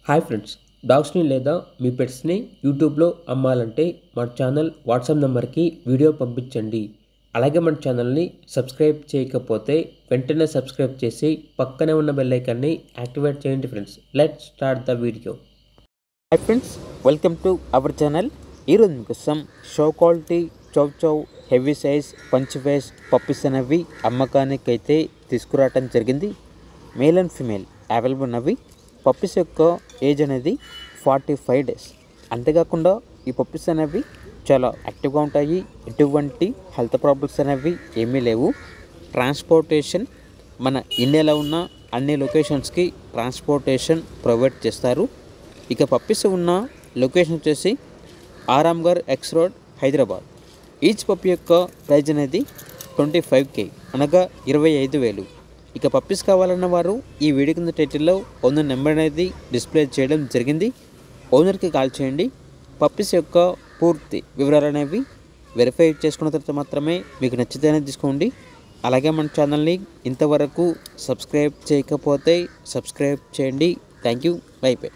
Hi friends, డాగ్స్ని లేదా మీ పెట్స్ని యూట్యూబ్లో అమ్మాలంటే మన ఛానల్ వాట్సాప్ నెంబర్కి వీడియో పంపించండి. అలాగే మన ఛానల్ని సబ్స్క్రైబ్ చేయకపోతే వెంటనే సబ్స్క్రైబ్ చేసి పక్కనే ఉన్న బెల్ ఐకాన్ని యాక్టివేట్ చేయండి friends. Let's start the video. Hi friends, welcome to our channel. ఈరోజు మీకోసం show quality chow chow heavy size punch face puppies అనేవి అమ్మకానికి అయితే తీసుకురావటం జరిగింది. మేల్ అండ్ ఫీమేల్ అవైలబుల్ ఉన్నవి. పప్పీస్ యొక్క ఏజ్ అనేది 45 days. అంతేకాకుండా ఈ పప్పీస్ అనేవి చాలా యాక్టివ్గా ఉంటాయి. ఎటువంటి హెల్త్ ప్రాబ్లమ్స్ అనేవి ఏమీ లేవు. ట్రాన్స్పోర్టేషన్ మన ఇండియాలో ఉన్న అన్ని లొకేషన్స్కి ట్రాన్స్పోర్టేషన్ ప్రొవైడ్ చేస్తారు. ఇక పప్పీస్ ఉన్న లొకేషన్ వచ్చేసి Aramghar X road, Hyderabad. Each puppy యొక్క ప్రైజ్ అనేది 25K, అనగా 25,000. ఇక పప్పీస్ కావాలన్న వారు ఈ వీడియో కింద టైటిల్లో ఓనర్ నెంబర్ అనేది డిస్ప్లే చేయడం జరిగింది. ఓనర్కి కాల్ చేయండి. పప్పీస్ యొక్క పూర్తి వివరాలు అనేవి వెరిఫై చేసుకున్న తర్వాత మాత్రమే మీకు నచ్చితేనే తీసుకోండి. అలాగే మన ఛానల్ని ఇంతవరకు సబ్స్క్రైబ్ చేయకపోతే సబ్స్క్రైబ్ చేయండి. Thank you. By by.